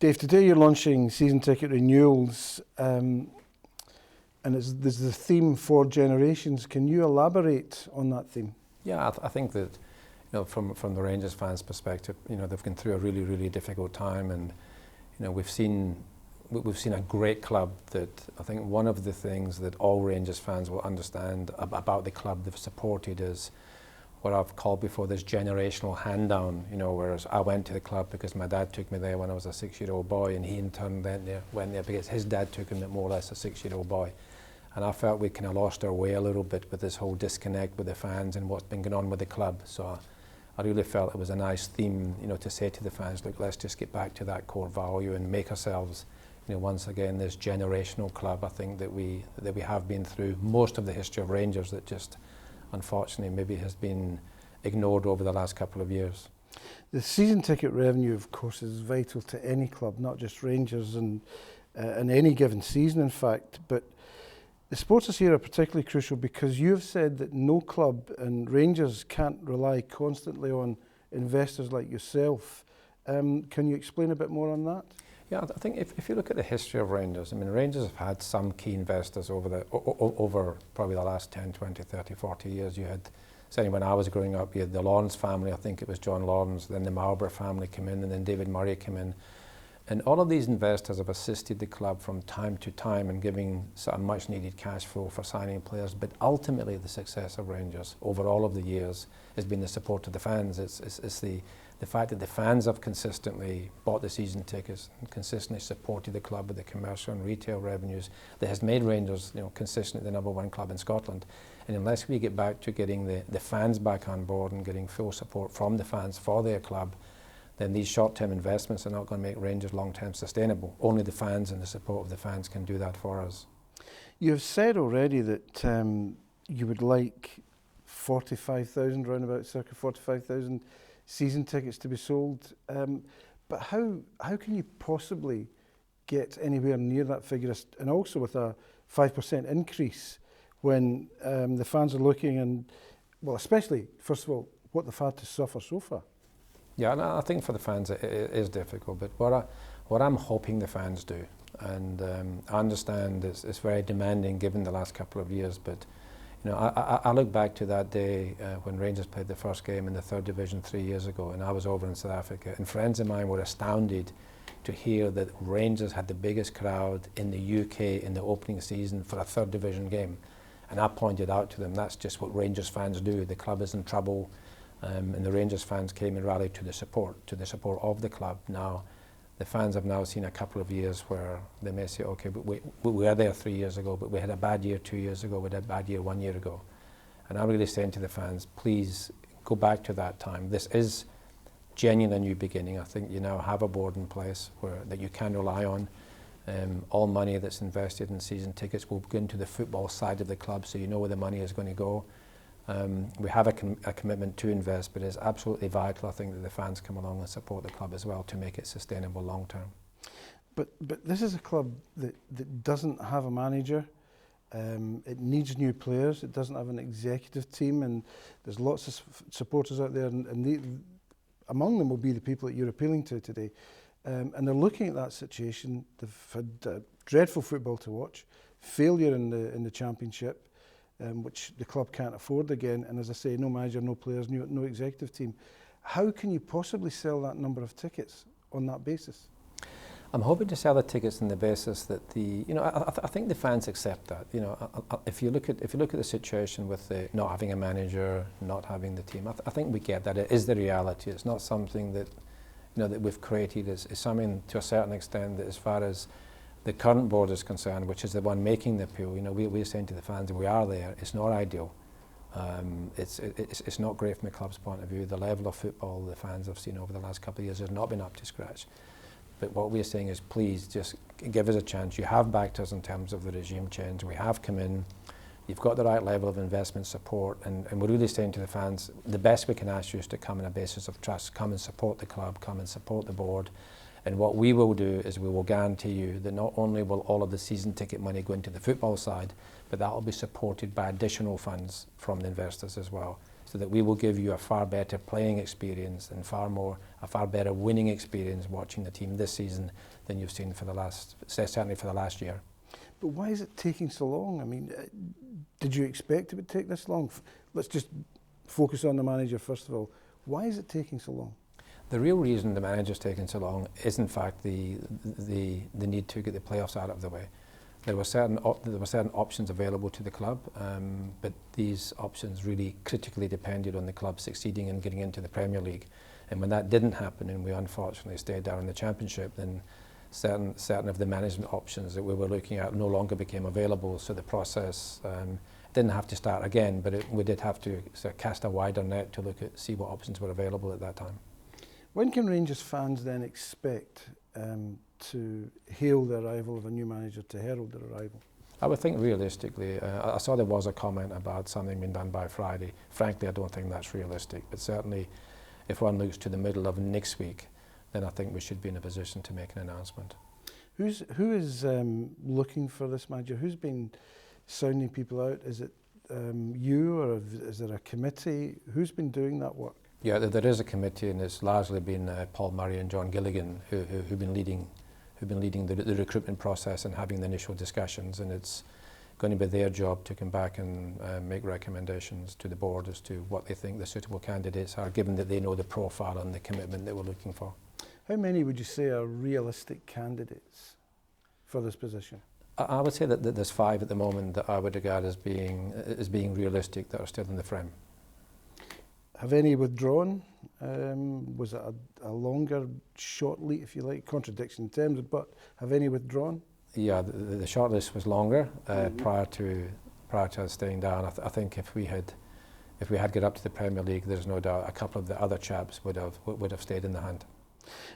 Dave, today you're launching season ticket renewals, and there's the theme for generations. Can you elaborate on that theme? Yeah, I think that, from the Rangers fans' perspective, they've gone through a really, really difficult time, and we've seen a great club that I think one of the things that all Rangers fans will understand about the club they've supported is what I've called before this generational hand down, whereas I went to the club because my dad took me there when I was a 6-year-old boy, and he in turn went there because his dad took him at more or less a 6-year-old boy. And I felt we kind of lost our way a little bit with this whole disconnect with the fans and what's been going on with the club. So I really felt it was a nice theme, to say to the fans, look, let's just get back to that core value and make ourselves, once again, this generational club. I think that we have been through most of the history of Rangers that just, unfortunately, maybe has been ignored over the last couple of years. The season ticket revenue, of course, is vital to any club, not just Rangers, and in any given season, in fact. But the supporters here are particularly crucial because you've said that no club, and Rangers can't rely constantly on investors like yourself. Can you explain a bit more on that? Yeah, I think if you look at the history of Rangers, Rangers have had some key investors over probably the last 10, 20, 30, 40 years. You had, certainly when I was growing up, you had the Lawrence family, I think it was John Lawrence, then the Marlborough family came in, and then David Murray came in. And all of these investors have assisted the club from time to time in giving sort of much needed cash flow for signing players. But ultimately the success of Rangers over all of the years has been the support of the fans. It's the fact that the fans have consistently bought the season tickets and consistently supported the club with the commercial and retail revenues that has made Rangers, consistently the #1 club in Scotland. And unless we get back to getting the fans back on board and getting full support from the fans for their club, then these short-term investments are not going to make Rangers long-term sustainable. Only the fans and the support of the fans can do that for us. You have said already that you would like 45,000, round about circa 45,000 season tickets to be sold. But how can you possibly get anywhere near that figure, and also with a 5% increase when the fans are looking, and, well, especially, first of all, what they've had to suffer so far? Yeah, and I think for the fans it is difficult, but what I'm hoping the fans do, and I understand it's very demanding given the last couple of years, but I look back to that day when Rangers played the first game in the 3rd Division 3 years ago, and I was over in South Africa, and friends of mine were astounded to hear that Rangers had the biggest crowd in the UK in the opening season for a 3rd Division game. And I pointed out to them, that's just what Rangers fans do. The club is in trouble, and the Rangers fans came and rallied to the support of the club. Now, the fans have now seen a couple of years where they may say, okay, but we were there 3 years ago, but we had a bad year 2 years ago, we had a bad year 1 year ago. And I'm really saying to the fans, please go back to that time. This is genuinely a new beginning. I think you now have a board in place that you can rely on. All money that's invested in season tickets will go into the football side of the club, so you know where the money is going to go. We have a commitment to invest, but it's absolutely vital, I think, that the fans come along and support the club as well to make it sustainable long term. But this is a club that doesn't have a manager. It needs new players. It doesn't have an executive team, and there's lots of supporters out there, and among them will be the people that you're appealing to today. And they're looking at that situation. They've had dreadful football to watch, failure in the Championship, which the club can't afford again. And as I say, no manager, no players, no executive team. How can you possibly sell that number of tickets on that basis? I'm hoping to sell the tickets on the basis that I think the fans accept that. If you look at the situation with the not having a manager, not having the team, I think we get that it is the reality. It's not something that that we've created. It's something to a certain extent that, as far as the current board is concerned, which is the one making the appeal, we're saying to the fans, and we are there, it's not ideal. It's not great from the club's point of view. The level of football the fans have seen over the last couple of years has not been up to scratch. But what we're saying is, please just give us a chance. You have backed us in terms of the regime change. We have come in. You've got the right level of investment support, and we're really saying to the fans, the best we can ask you is to come on a basis of trust. Come and support the club, come and support the board. And what we will do is we will guarantee you that not only will all of the season ticket money go into the football side, but that will be supported by additional funds from the investors as well. so that we will give you a far better playing experience and a far better winning experience watching the team this season than you've seen certainly for the last year. But why is it taking so long? I mean, did you expect it would take this long? Let's just focus on the manager first of all. Why is it taking so long? The real reason the manager's taking so long is in fact the need to get the playoffs out of the way. There were certain options available to the club, but these options really critically depended on the club succeeding in getting into the Premier League. And when that didn't happen, and we unfortunately stayed down in the Championship, then certain of the management options that we were looking at no longer became available. So the process didn't have to start again, but we did have to sort of cast a wider net to see what options were available at that time. When can Rangers fans then expect to hail the arrival of a new manager, to herald their arrival? I would think realistically, I saw there was a comment about something being done by Friday. Frankly, I don't think that's realistic, but certainly if one looks to the middle of next week, then I think we should be in a position to make an announcement. Who is looking for this manager? Who's been sounding people out? Is it you, or is there a committee? Who's been doing that work? Yeah, there is a committee, and it's largely been Paul Murray and John Gilligan who've been leading the recruitment process and having the initial discussions, and it's going to be their job to come back and make recommendations to the board as to what they think the suitable candidates are, given that they know the profile and the commitment that we're looking for. How many would you say are realistic candidates for this position? I would say that there's 5 at the moment that I would regard as being realistic that are still in the frame. Have any withdrawn? Was it a longer short lead, if you like, contradiction in terms, but have any withdrawn? Yeah, the shortlist was longer prior to us staying down. I think if we had got up to the Premier League, there's no doubt a couple of the other chaps would have stayed in the hunt.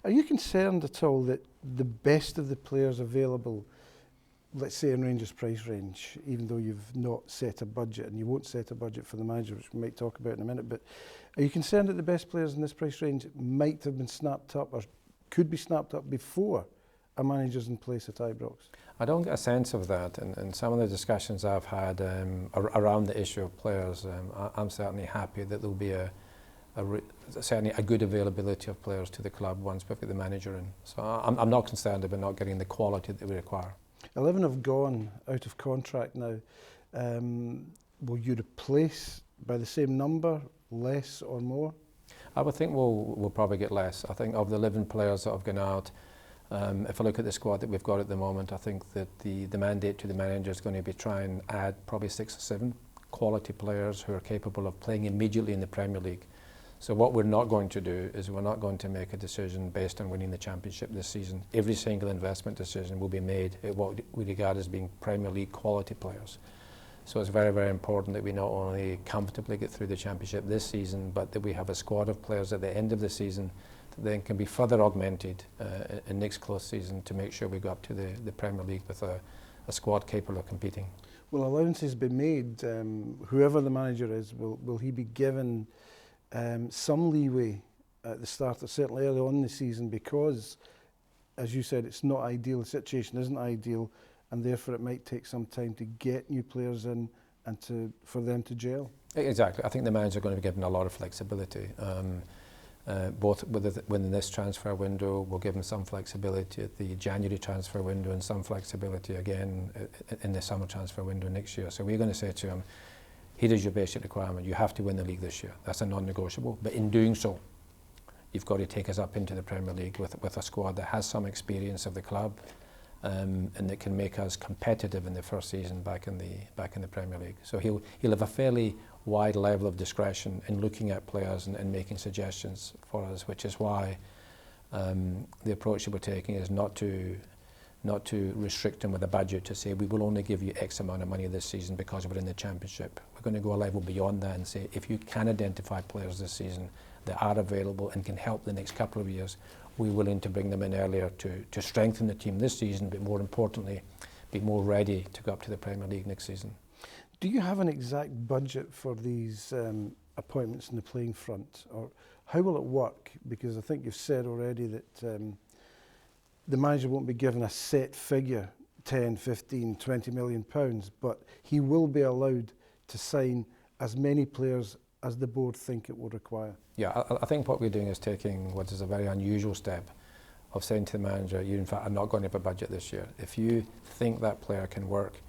Are you concerned at all that the best of the players available, let's say in Rangers' price range, even though you've not set a budget, and you won't set a budget for the manager, which we might talk about in a minute, but are you concerned that the best players in this price range might have been snapped up or could be snapped up before a manager's in place at Ibrox? I don't get a sense of that, and some of the discussions I've had around the issue of players, I'm certainly happy that there'll be certainly a good availability of players to the club once we've got the manager in. So I'm not concerned about not getting the quality that we require. 11 have gone out of contract now. Will you replace by the same number, less or more? I would think we'll probably get less. I think of the 11 players that have gone out, if I look at the squad that we've got at the moment, I think that the mandate to the manager is going to be try and add probably 6 or 7 quality players who are capable of playing immediately in the Premier League. So what we're not going to do is we're not going to make a decision based on winning the Championship this season. Every single investment decision will be made at what we regard as being Premier League quality players. So it's very, very important that we not only comfortably get through the Championship this season, but that we have a squad of players at the end of the season that then can be further augmented in next close season to make sure we go up to the Premier League with a squad capable of competing. Will allowances be made? Whoever the manager is, will he be given some leeway at the start, or certainly early on in the season, because, as you said, it's not ideal, the situation isn't ideal, and therefore it might take some time to get new players in and for them to gel? Exactly. I think the manager is going to be given a lot of flexibility. Both within this transfer window, we'll give him some flexibility at the January transfer window and some flexibility again in the summer transfer window next year. So we're going to say to him, here is your basic requirement. You have to win the league this year. That's a non-negotiable. But in doing so, you've got to take us up into the Premier League with a squad that has some experience of the club and that can make us competitive in the first season back in the Premier League. So he'll have a fairly wide level of discretion in looking at players and making suggestions for us, which is why the approach that we're taking is not to restrict them with a budget to say we will only give you X amount of money this season because we're in the Championship. We're going to go a level beyond that and say if you can identify players this season that are available and can help the next couple of years, we're willing to bring them in earlier to strengthen the team this season, but more importantly, be more ready to go up to the Premier League next season. Do you have an exact budget for these appointments in the playing front, or how will it work? Because I think you've said already that the manager won't be given a set figure, 10, 15, 20 million pounds, but he will be allowed to sign as many players as the board think it will require? Yeah, I think what we're doing is taking what is a very unusual step of saying to the manager, you in fact are not going to have a budget this year. If you think that player can work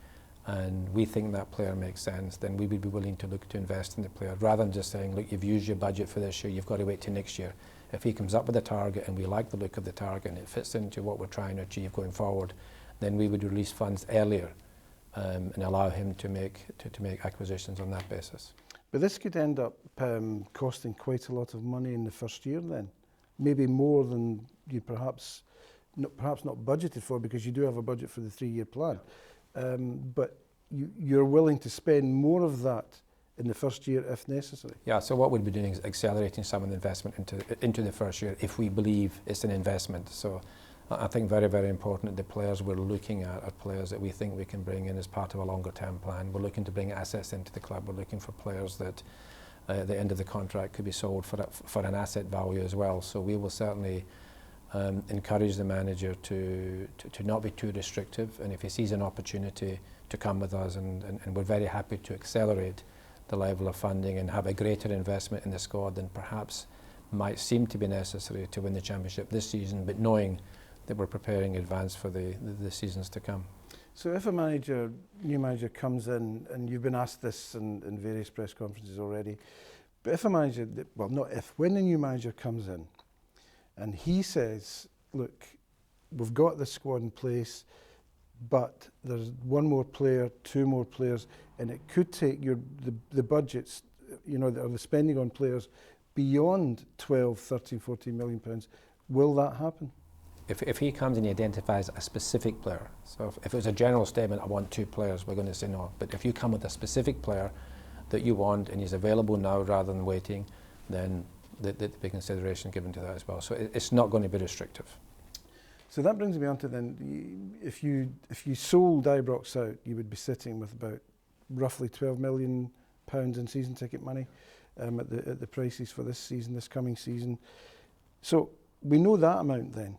and we think that player makes sense, then we would be willing to look to invest in the player, rather than just saying, look, you've used your budget for this year, you've got to wait till next year. If he comes up with a target and we like the look of the target and it fits into what we're trying to achieve going forward, then we would release funds earlier and allow him to make acquisitions on that basis. But this could end up costing quite a lot of money in the first year then, maybe more than you perhaps not budgeted for, because you do have a budget for the 3-year plan. But you're willing to spend more of that in the first year if necessary. Yeah, so what we'd be doing is accelerating some of the investment into the first year if we believe it's an investment. So I think very, very important that the players we're looking at are players that we think we can bring in as part of a longer term plan. We're looking to bring assets into the club. We're looking for players that at the end of the contract could be sold for an asset value as well. So we will certainly encourage the manager to not be too restrictive, and if he sees an opportunity to come with us, and we're very happy to accelerate the level of funding and have a greater investment in the squad than perhaps might seem to be necessary to win the championship this season, but knowing that we're preparing in advance for the seasons to come. So if a new manager comes in, and you've been asked this in various press conferences already, but if a manager, well not if, when a new manager comes in and he says, look, we've got the squad in place, but there's one more player, two more players, and it could take the budgets, or the spending on players beyond 12, 13, 14 million pounds, will that happen? If he comes and he identifies a specific player, so if it was a general statement, I want 2 players, we're going to say no. But if you come with a specific player that you want and he's available now rather than waiting, then there'd be consideration given to that as well. So it's not going to be restrictive. So that brings me on to then, if you sold Ibrox out, you would be sitting with about roughly £12 million in season ticket money at the prices for this coming season. So we know that amount then.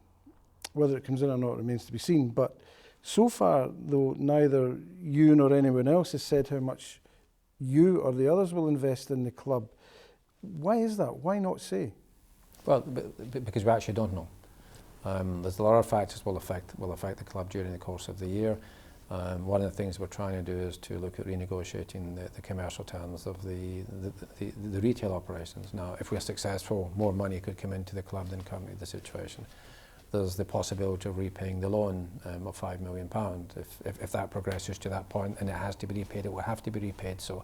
Whether it comes in or not remains to be seen. But so far, though, neither you nor anyone else has said how much you or the others will invest in the club. Why is that? Why not say? Well, because we actually don't know. There's a lot of factors will affect the club during the course of the year. One of the things we're trying to do is to look at renegotiating the commercial terms of the retail operations. Now, if we're successful, more money could come into the club than currently the situation. There's the possibility of repaying the loan of £5 million. If that progresses to that point and it has to be repaid, it will have to be repaid. So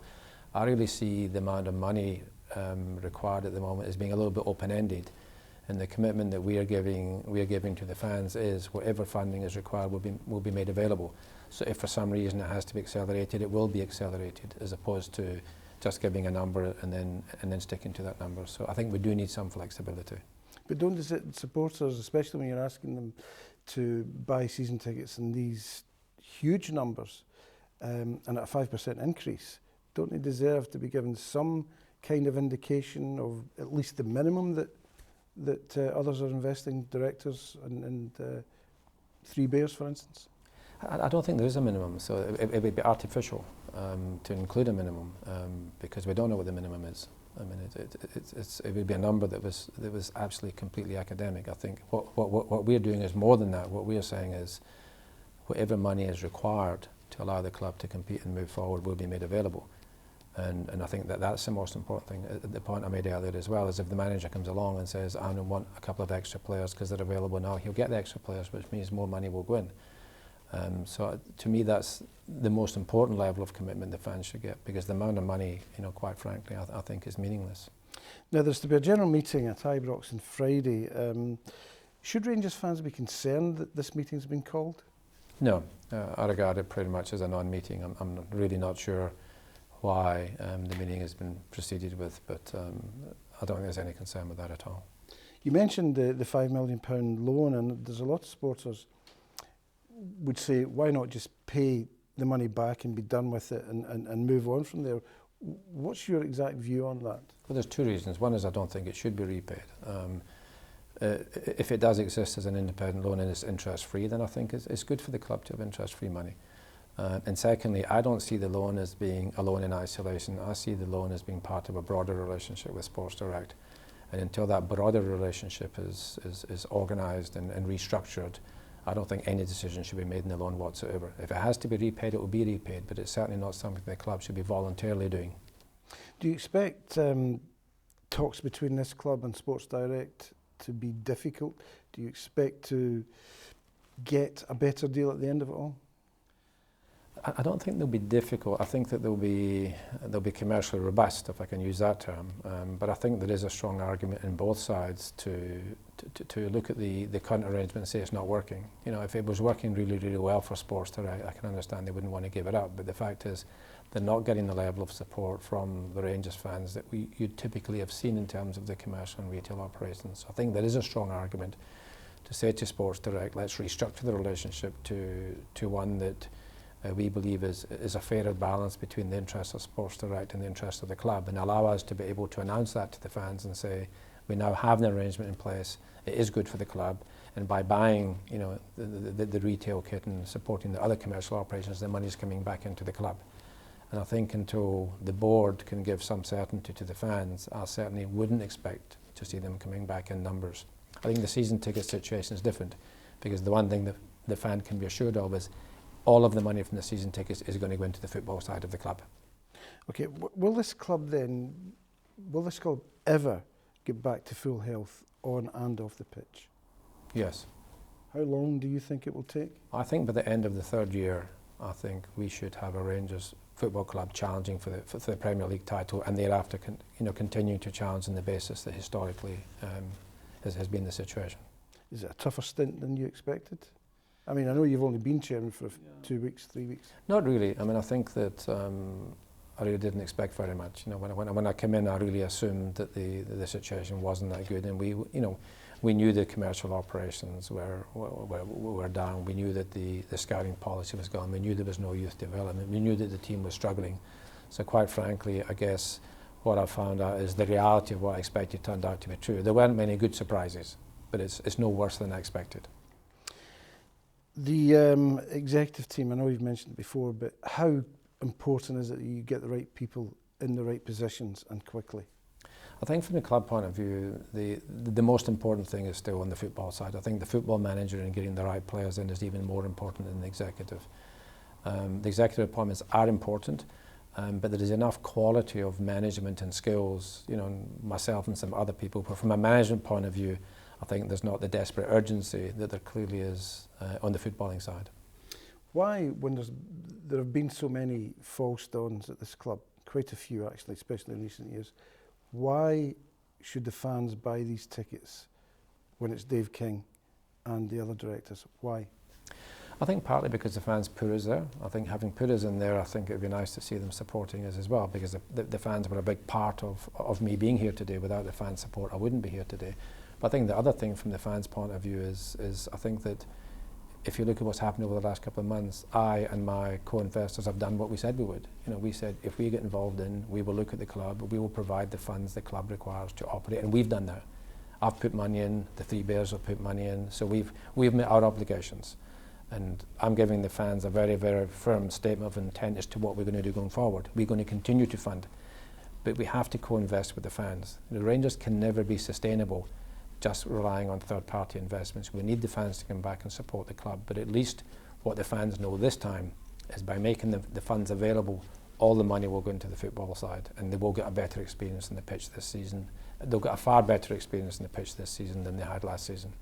I really see the amount of money required at the moment as being a little bit open-ended. And the commitment that we are giving to the fans is whatever funding is required will be made available. So if for some reason it has to be accelerated, it will be accelerated, as opposed to just giving a number and then sticking to that number. So I think we do need some flexibility. But don't the supporters, especially when you're asking them to buy season tickets in these huge numbers and at a 5% increase, don't they deserve to be given some kind of indication of at least the minimum that others are investing, directors and Three Bears, for instance? I don't think there is a minimum, so it would be artificial to include a minimum because we don't know what the minimum is. I mean, it would be a number that was absolutely completely academic. I think what we're doing is more than that. What we are saying is whatever money is required to allow the club to compete and move forward will be made available. And I think that's the most important thing. The point I made earlier as well is if the manager comes along and says, I want a couple of extra players because they're available now, he'll get the extra players, which means more money will go in. So to me, that's the most important level of commitment the fans should get, because the amount of money, quite frankly, I think is meaningless. Now, there's to be a general meeting at Ibrox on Friday. Should Rangers fans be concerned that this meeting's been called? No, I regard it pretty much as a non-meeting. I'm really not sure why the meeting has been proceeded with, but I don't think there's any concern with that at all. You mentioned the £5 million loan, and there's a lot of supporters would say, why not just pay the money back and be done with it and move on from there? What's your exact view on that? Well, there's 2 reasons. One is I don't think it should be repaid. If it does exist as an independent loan and it's interest-free, then I think it's good for the club to have interest-free money. And secondly, I don't see the loan as being a loan in isolation. I see the loan as being part of a broader relationship with Sports Direct. And until that broader relationship is organised and restructured, I don't think any decision should be made in the loan whatsoever. If it has to be repaid, it will be repaid, but it's certainly not something the club should be voluntarily doing. Do you expect talks between this club and Sports Direct to be difficult? Do you expect to get a better deal at the end of it all? I don't think they'll be difficult. I think that they'll be commercially robust, if I can use that term. But I think there is a strong argument in both sides to look at the current arrangement and say it's not working. You know, if it was working really, really well for Sports Direct, I can understand they wouldn't want to give it up. But the fact is, they're not getting the level of support from the Rangers fans that you'd typically have seen in terms of the commercial and retail operations. I think there is a strong argument to say to Sports Direct, let's restructure the relationship to one that we believe is a fairer balance between the interests of Sports Direct and the interests of the club, and allow us to be able to announce that to the fans and say, we now have an arrangement in place, it is good for the club, and by buying, you know, the retail kit and supporting the other commercial operations, the money is coming back into the club. And I think until the board can give some certainty to the fans, I certainly wouldn't expect to see them coming back in numbers. I think the season ticket situation is different, because the one thing that the fan can be assured of is all of the money from the season tickets is going to go into the football side of the club. Okay, will this club ever get back to full health on and off the pitch? Yes. How long do you think it will take? I think by the end of the third year, I think we should have a Rangers football club challenging for the Premier League title, and thereafter continuing to challenge on the basis that historically has been the situation. Is it a tougher stint than you expected? I mean, I know you've only been chairman for 2 weeks, 3 weeks. Not really. I mean, I think that I really didn't expect very much. You know, when I came in, I really assumed that the situation wasn't that good, and we knew the commercial operations were down. We knew that the scouting policy was gone. We knew there was no youth development. We knew that the team was struggling. So quite frankly, I guess what I found out is the reality of what I expected turned out to be true. There weren't many good surprises, but it's no worse than I expected. The executive team, I know you've mentioned it before, but how important is it that you get the right people in the right positions and quickly? I think from the club point of view, the most important thing is still on the football side. I think the football manager and getting the right players in is even more important than the executive. The executive appointments are important, but there is enough quality of management and skills, you know, myself and some other people, but from a management point of view, I think there's not the desperate urgency that there clearly is on the footballing side. Why, when there have been so many false dawns at this club, quite a few actually, especially in recent years, why should the fans buy these tickets when it's Dave King and the other directors? Why? I think partly because the fans put us there. I think having put us in there, I think it would be nice to see them supporting us as well, because the fans were a big part of me being here today. Without the fan support, I wouldn't be here today. But I think the other thing from the fans' point of view is I think that if you look at what's happened over the last couple of months, I and my co-investors have done what we said we would. You know, we said if we get involved in, we will look at the club, we will provide the funds the club requires to operate, and we've done that. I've put money in, the Three Bears have put money in, so we've met our obligations. And I'm giving the fans a very, very firm statement of intent as to what we're going to do going forward. We're going to continue to fund, but we have to co-invest with the fans. The Rangers can never be sustainable just relying on third-party investments. We need the fans to come back and support the club, but at least what the fans know this time is by making the funds available, all the money will go into the football side, and they will get a better experience on the pitch this season. They'll get a far better experience on the pitch this season than they had last season.